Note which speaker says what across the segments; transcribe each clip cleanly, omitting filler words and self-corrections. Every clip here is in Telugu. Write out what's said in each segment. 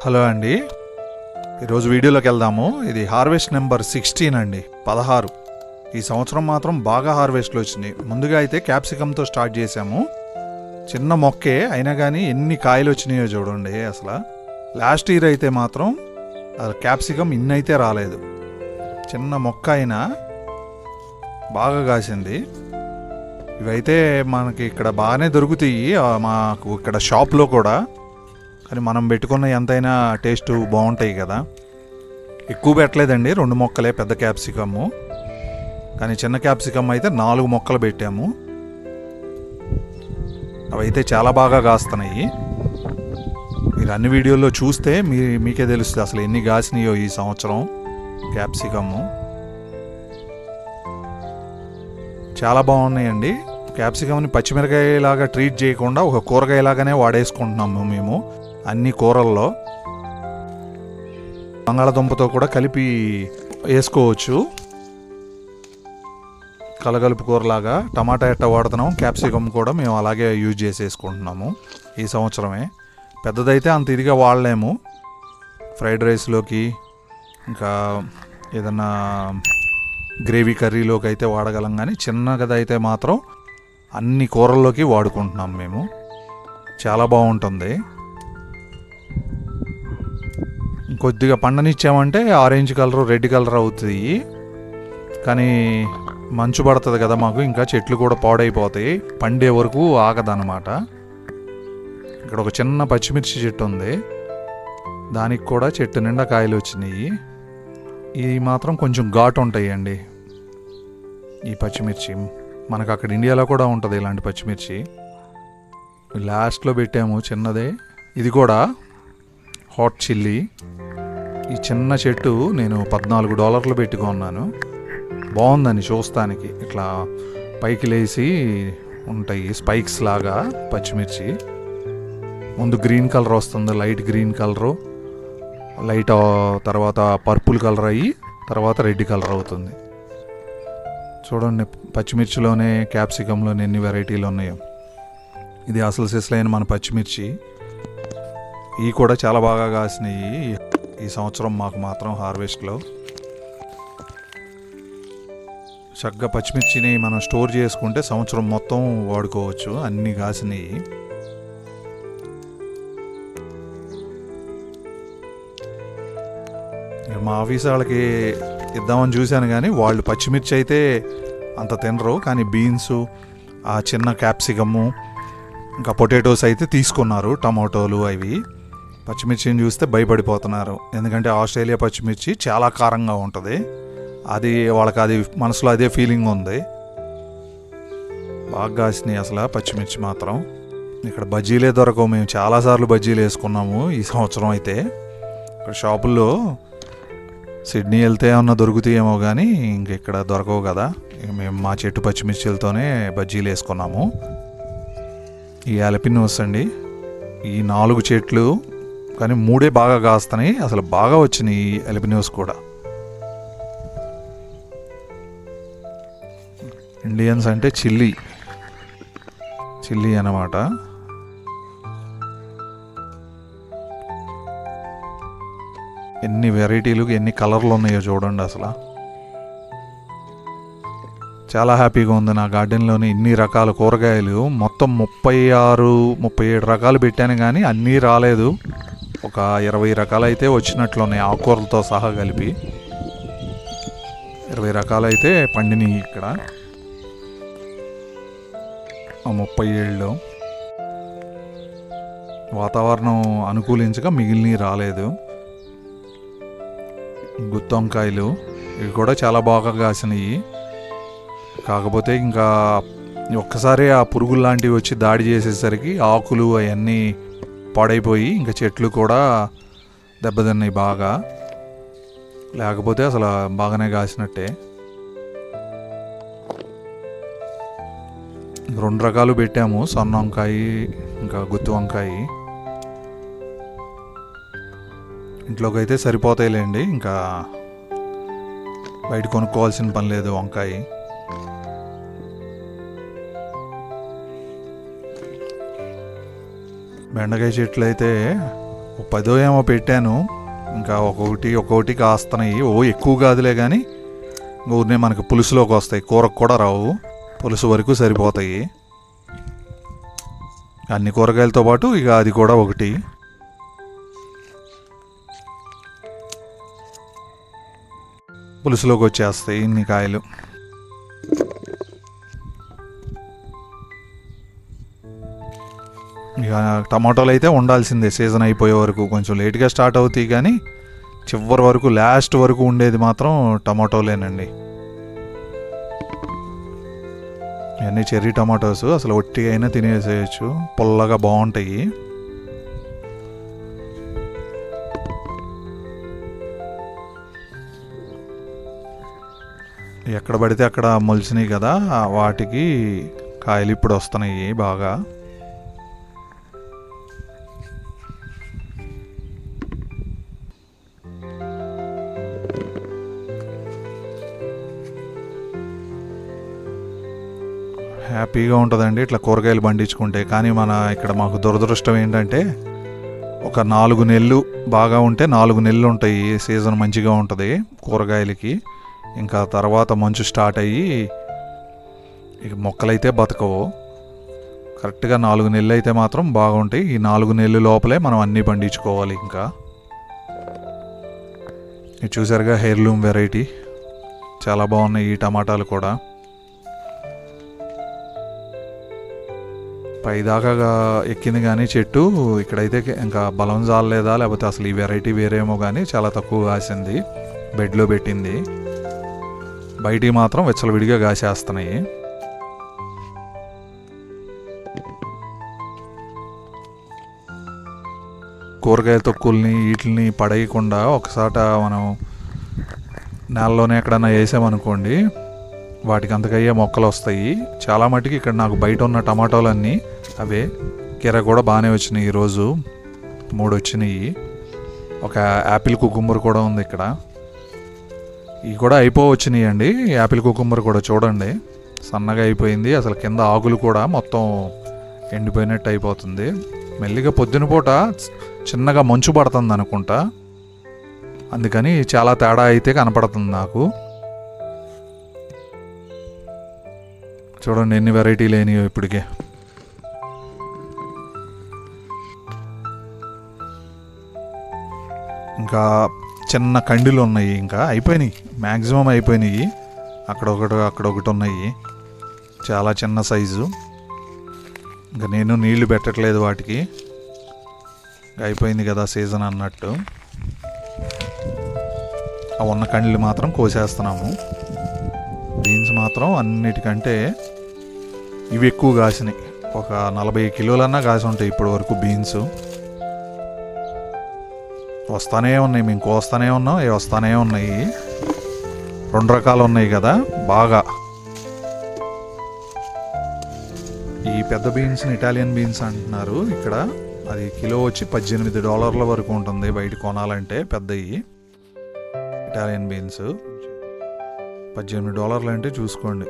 Speaker 1: హలో అండి, ఈరోజు వీడియోలోకి వెళ్దాము. ఇది హార్వెస్ట్ నెంబర్ 16 అండి, 16. ఈ సంవత్సరం మాత్రం బాగా హార్వెస్ట్లు వచ్చినాయి. ముందుగా అయితే క్యాప్సికమ్తో స్టార్ట్ చేసాము. చిన్న మొక్కే అయినా కానీ ఎన్ని కాయలు వచ్చినాయో చూడండి. అసలు లాస్ట్ ఇయర్ అయితే మాత్రం క్యాప్సికమ్ ఇన్నైతే రాలేదు. చిన్న మొక్క అయినా బాగా కాసింది. ఇవైతే మనకి ఇక్కడ బాగానే దొరుకుతాయి, మాకు ఇక్కడ షాప్లో కూడా. కానీ మనం పెట్టుకున్న ఎంతైనా టేస్ట్ బాగుంటాయి కదా. ఎక్కువ పెట్టలేదండి, 2 మొక్కలే పెద్ద క్యాప్సికము. కానీ చిన్న క్యాప్సికమ్ అయితే 4 మొక్కలు పెట్టాము. అవైతే చాలా బాగా కాస్తున్నాయి. మీరు అన్ని వీడియోల్లో చూస్తే మీకే తెలుస్తుంది అసలు ఎన్ని కాసినాయో ఈ సంవత్సరం క్యాప్సికము. చాలా బాగున్నాయండి. క్యాప్సికమ్ని పచ్చిమిరకాయలాగా ట్రీట్ చేయకుండా ఒక కూరగాయలాగానే వాడేసుకుంటున్నాము మేము అన్ని కూరల్లో. బంగాళదుంపతో కూడా కలిపి వేసుకోవచ్చు, కలగలుపు కూరలాగా. టమాటా ఎట్ట వాడుతున్నాం, క్యాప్సికమ్ కూడా మేము అలాగే యూజ్ చేసేసుకుంటున్నాము ఈ సంవత్సరమే. పెద్దదైతే అంత ఇదిగా వాడలేము, ఫ్రైడ్ రైస్లోకి ఇంకా ఏదన్నా గ్రేవీ కర్రీలోకి అయితే వాడగలం. కానీ చిన్నగదైతే మాత్రం అన్ని కూరల్లోకి వాడుకుంటున్నాం మేము. చాలా బాగుంటుంది. కొద్దిగా పండనిచ్చామంటే ఆరెంజ్ కలర్, రెడ్ కలర్ అవుతుంది. కానీ మంచు పడుతుంది కదా మాకు, ఇంకా చెట్లు కూడా పాడైపోతాయి, పండే వరకు ఆగదన్నమాట. ఇక్కడ ఒక చిన్న పచ్చిమిర్చి చెట్టు ఉంది, దానికి కూడా చెట్టు నిండా కాయలు వచ్చినాయి. ఇవి మాత్రం కొంచెం ఘాటు ఉంటాయండి ఈ పచ్చిమిర్చి. మనకు అక్కడ ఇండియాలో కూడా ఉంటుంది ఇలాంటి పచ్చిమిర్చి. లాస్ట్లో పెట్టాము చిన్నదే, ఇది కూడా హాట్ చిల్లీ. ఈ చిన్న చెట్టు నేను $14 పెట్టుకున్నాను. బాగుందని చూస్తానికి. ఇట్లా పైకి లేసి ఉంటాయి స్పైక్స్ లాగా పచ్చిమిర్చి. ముందు గ్రీన్ కలర్ వస్తుంది, లైట్ గ్రీన్ కలరు, లైట్ తర్వాత పర్పుల్ కలర్ అయ్యి తర్వాత రెడ్ కలర్ అవుతుంది. చూడండి పచ్చిమిర్చిలోనే క్యాప్సికంలోనే ఎన్ని వెరైటీలు ఉన్నాయో. ఇది అసలు సిసలైన మన పచ్చిమిర్చి. ఇవి కూడా చాలా బాగా కాసినాయి ఈ సంవత్సరం మాకు మాత్రం హార్వెస్ట్లో. చక్కగా పచ్చిమిర్చిని మనం స్టోర్ చేసుకుంటే సంవత్సరం మొత్తం వాడుకోవచ్చు, అన్ని కాసినాయి. మా ఆఫీస్ వాళ్ళకి ఇద్దామని చూశాను కానీ వాళ్ళు పచ్చిమిర్చి అయితే అంత తినరు. కానీ బీన్స్, ఆ చిన్న క్యాప్సికము, ఇంకా పొటాటోస్ అయితే తీసుకున్నారు, టమాటోలు అవి. పచ్చిమిర్చిని చూస్తే భయపడిపోతున్నారు, ఎందుకంటే ఆస్ట్రేలియా పచ్చిమిర్చి చాలా కారంగా ఉంటుంది. అది వాళ్ళకి అది మనసులో అదే ఫీలింగ్ ఉంది. బాగా కాసినాయి అసలు పచ్చిమిర్చి మాత్రం. ఇక్కడ బజ్జీలే దొరకవు. మేము చాలాసార్లు బజ్జీలు వేసుకున్నాము ఈ సంవత్సరం అయితే. ఇక్కడ షాపుల్లో సిడ్నీ వెళ్తే ఏమన్నా దొరుకుతాయేమో కానీ ఇంక ఇక్కడ దొరకవు కదా. మేము మా చెట్టు పచ్చిమిర్చిలతోనే బజ్జీలు వేసుకున్నాము. ఈ అలపినోస్ అండి, ఈ 4 చెట్లు కానీ 3 బాగా కాస్తున్నాయి. అసలు బాగా వచ్చినాయి ఈ అలపినోస్ కూడా. ఇండియన్స్ అంటే చిల్లీ అన్నమాట. ఎన్ని వెరైటీలు, ఎన్ని కలర్లు ఉన్నాయో చూడండి. అసలు చాలా హ్యాపీగా ఉంది నా గార్డెన్లోని. ఇన్ని రకాల కూరగాయలు మొత్తం 36-37 రకాలు పెట్టాను కానీ అన్నీ రాలేదు. ఒక 20 రకాలు అయితే వచ్చినట్లున్నాయి, ఆకుకూరలతో సహా కలిపి 20 రకాలు అయితే పండినాయి ఇక్కడ 37లో. వాతావరణం అనుకూలించగా మిగిలినవి రాలేదు. గుత్తి వంకాయలు ఇవి కూడా చాలా బాగా కాసినాయి. కాకపోతే ఇంకా ఒక్కసారి ఆ పురుగులు లాంటివి వచ్చి దాడి చేసేసరికి ఆకులు అవన్నీ పాడైపోయి ఇంకా చెట్లు కూడా దెబ్బతిన్నాయి బాగా. లేకపోతే అసలు బాగానే కాసినట్టే. 2 రకాలు పెట్టాము, సన్న వంకాయ ఇంకా గుత్తి వంకాయ. ఇంట్లోకి అయితే సరిపోతాయిలేండి, ఇంకా బయట కొనుక్కోవాల్సిన పని లేదు వంకాయ. బెండకాయ చెట్లు అయితే 10 ఏమో పెట్టాను, ఇంకా ఒక్కొక్కటి కాస్తున్నాయి. ఎక్కువ కాదులే కానీ ఊరినే మనకి పులుసులోకి వస్తాయి, కూరకు కూడా రావు, పులుసు వరకు సరిపోతాయి. అన్ని కూరగాయలతో పాటు ఇక అది కూడా ఒకటి. పులుసులోకి వచ్చేస్తాయి ఇన్ని కాయలు. ఇక టమాటోలు అయితే ఉండాల్సిందే సీజన్ అయిపోయే వరకు. కొంచెం లేట్గా స్టార్ట్ అవుతాయి కానీ చివరి వరకు లాస్ట్ వరకు ఉండేది మాత్రం టమాటోలేనండి. ఇవన్నీ చెర్రీ టమాటోస్, అసలు ఒట్టిగా అయినా తినేసేయచ్చు, పుల్లగా బాగుంటాయి. ఎక్కడ పడితే అక్కడ మొలిచినాయి కదా, వాటికి కాయలు ఇప్పుడు వస్తున్నాయి బాగా. హ్యాపీగా ఉంటుందండి ఇట్లా కూరగాయలు పండించుకుంటే. కానీ ఇక్కడ మాకు దురదృష్టం ఏంటంటే ఒక 4 నెలలు బాగా ఉంటే 4 నెలలు ఉంటాయి సీజన్, మంచిగా ఉంటుంది కూరగాయలకి. ఇంకా తర్వాత మంచు స్టార్ట్ అయ్యి ఇక మొక్కలైతే బతకవు. కరెక్ట్గా 4 నెలలు అయితే మాత్రం బాగుంటాయి. ఈ 4 నెలల లోపలే మనం అన్నీ పండించుకోవాలి. ఇంకా ఇది చూసారుగా హెయిర్లూమ్ వెరైటీ, చాలా బాగున్నాయి ఈ టమాటాలు కూడా. పైదాకా ఎక్కింది కానీ చెట్టు, ఇక్కడైతే ఇంకా బలం జాలలేదా లేకపోతే అసలు ఈ వెరైటీ వేరేమో కానీ చాలా తక్కువ కాసింది. బెడ్లో పెట్టింది, బయటికి మాత్రం విచ్చలవిడిగా కాసేస్తున్నాయి. కూరగాయ తొక్కుల్ని వీటిని పడేయకుండా ఒకసాట మనం నేలలోనే ఎక్కడన్నా వేసామనుకోండి, వాటికి అంతకయ్యే మొక్కలు వస్తాయి. చాలా మటుకి ఇక్కడ నాకు బయట ఉన్న టమాటోలన్నీ అవే. కీర కూడా బాగానే వచ్చినాయి, ఈరోజు 3 వచ్చినాయి. ఒక యాపిల్ కుకుంబర్ కూడా ఉంది ఇక్కడ. ఇవి కూడా వచ్చినాయి అండి, యాపిల్ కుకుంబర్ కూడా చూడండి సన్నగా అయిపోయింది. అసలు కింద ఆకులు కూడా మొత్తం ఎండిపోయినట్టు అయిపోతుంది. మెల్లిగా పొద్దున పూట చిన్నగా మంచు పడుతుంది అనుకుంటా, అందుకని చాలా తేడా అయితే కనపడుతుంది నాకు. చూడండి ఎన్ని వెరైటీ లేనియో ఇప్పటికే. ఇంకా చిన్న కండిలు ఉన్నాయి, ఇంకా అయిపోయినాయి, మ్యాక్సిమం అయిపోయినాయి. అక్కడొకటి ఉన్నాయి, చాలా చిన్న సైజు. ఇంకా నేను నీళ్లు పెట్టట్లేదు వాటికి, అయిపోయింది కదా సీజన్ అన్నట్టు. ఆ ఉన్న కండ్లు మాత్రం కోసేస్తున్నాము. బీన్స్ మాత్రం అన్నిటికంటే ఇవి ఎక్కువ కాసినాయి. ఒక 40 కిలోలన్నా కాసి ఉంటాయి ఇప్పటి వరకు బీన్స్. వస్తానే ఉన్నాయి, మేము కోస్తానే ఉన్నాం, అవి వస్తానే ఉన్నాయి. 2 రకాలు ఉన్నాయి కదా బాగా. ఈ పెద్ద బీన్స్ని ఇటాలియన్ బీన్స్ అంటున్నారు ఇక్కడ. అది కిలో వచ్చి $18 వరకు ఉంటుంది బయట కొనాలంటే. పెద్దవి ఇటాలియన్ బీన్స్ $18 అంటే చూసుకోండి,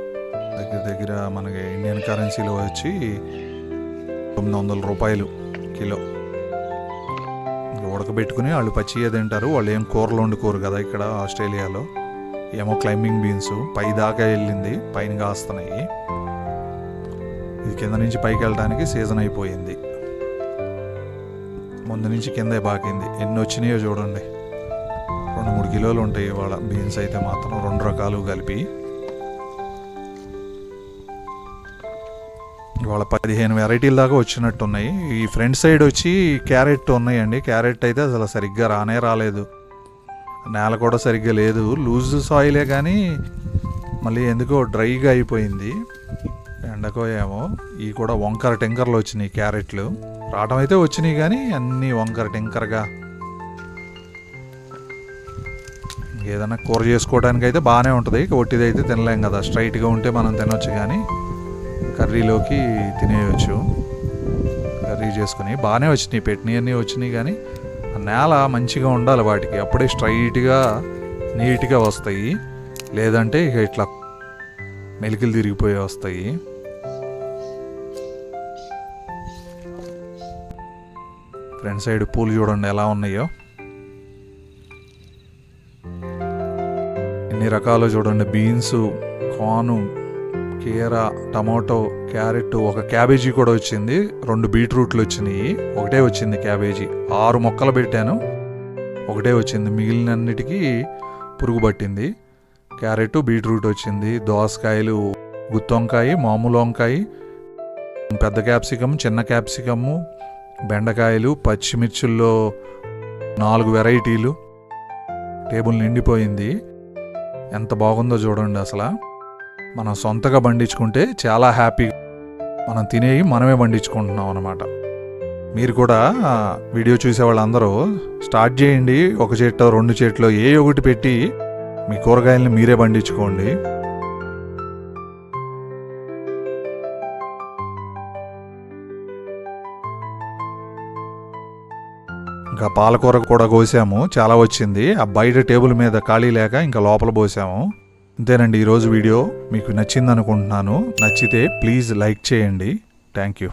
Speaker 1: దగ్గర మనకి ఇండియన్ కరెన్సీలో వచ్చి $900 కిలో. ఉడకబెట్టుకుని వాళ్ళు పచ్చిగా తింటారు, వాళ్ళు ఏం కూరలు వండుకోరు కదా ఇక్కడ ఆస్ట్రేలియాలో. ఏమో క్లైంబింగ్ బీన్స్ పైదాకా వెళ్ళింది, పైన కాస్తున్నాయి. ఇది కింద నుంచి పైకి వెళ్ళడానికి సీజన్ అయిపోయింది, ముందు నుంచి కిందే బాకింది. ఎన్ని వచ్చినాయో చూడండి, 2-3 కిలోలు ఉంటాయి ఇవాళ బీన్స్ అయితే మాత్రం, 2 రకాలు కలిపి. ఇవాళ 15 వెరైటీల దాకా వచ్చినట్టున్నాయి. ఈ ఫ్రంట్ సైడ్ వచ్చి క్యారెట్ ఉన్నాయండి. క్యారెట్ అయితే అసలు సరిగ్గా రాలేదు, నేల కూడా సరిగ్గా లేదు. లూజ్ సాయిలే కానీ మళ్ళీ ఎందుకో డ్రైగా అయిపోయింది, ఎండకో ఏమో. ఇవి కూడా వంకర టెంకర్లు వచ్చినాయి క్యారెట్లు. రావటం అయితే వచ్చినాయి కానీ అన్నీ వంకర టెంకర్గా. ఏదైనా కూర చేసుకోవడానికి అయితే బాగానే ఉంటుంది, ఒట్టిదైతే తినలేం కదా. స్ట్రైట్గా ఉంటే మనం తినొచ్చు కానీ కర్రీలోకి తినేయచ్చు. కర్రీ చేసుకుని బాగానే వచ్చినాయి, పెట్టినవన్నీ వచ్చినాయి. కానీ ఆ నేల మంచిగా ఉండాలి వాటికి, అప్పుడే స్ట్రైట్గా నీట్గా వస్తాయి. లేదంటే ఇక ఇట్లా మెలికలు తిరిగిపోయి వస్తాయి. ఫ్రంట్ సైడ్ పూలు చూడండి ఎలా ఉన్నాయో. ఎన్ని రకాలు చూడండి, బీన్స్, కార్ను, కీర, టమాటో, క్యారెట్, ఒక క్యాబేజీ కూడా వచ్చింది, 2 బీట్రూట్లు వచ్చినాయి, ఒకటే వచ్చింది క్యాబేజీ. 6 మొక్కలు పెట్టాను, ఒకటే వచ్చింది, మిగిలినన్నిటికీ పురుగు పట్టింది. క్యారెట్, బీట్రూట్ వచ్చింది, దోసకాయలు, గుత్తొంకాయ, మామూలు వంకాయ, పెద్ద క్యాప్సికమ్, చిన్న క్యాప్సికము, బెండకాయలు, పచ్చిమిర్చుల్లో 4 వెరైటీలు. టేబుల్ నిండిపోయింది. ఎంత బాగుందో చూడండి. అసలు మనం సొంతగా పండించుకుంటే చాలా హ్యాపీ. మనం తినేవి మనమే పండించుకుంటున్నాం అన్నమాట. మీరు కూడా వీడియో చూసే వాళ్ళందరూ స్టార్ట్ చేయండి. 1 చెట్టో 2 చెట్లో ఏ ఒకటి పెట్టి మీ కూరగాయలని మీరే పండించుకోండి. ఇంకా పాలకూర కూడా కోసాము, చాలా వచ్చింది. ఆ బయట టేబుల్ మీద ఖాళీ లేక ఇంకా లోపల పోసాము. అంతేనండి ఈరోజు వీడియో. మీకు నచ్చింది అనుకుంటున్నాను. నచ్చితే ప్లీజ్ లైక్ చేయండి. Thank you.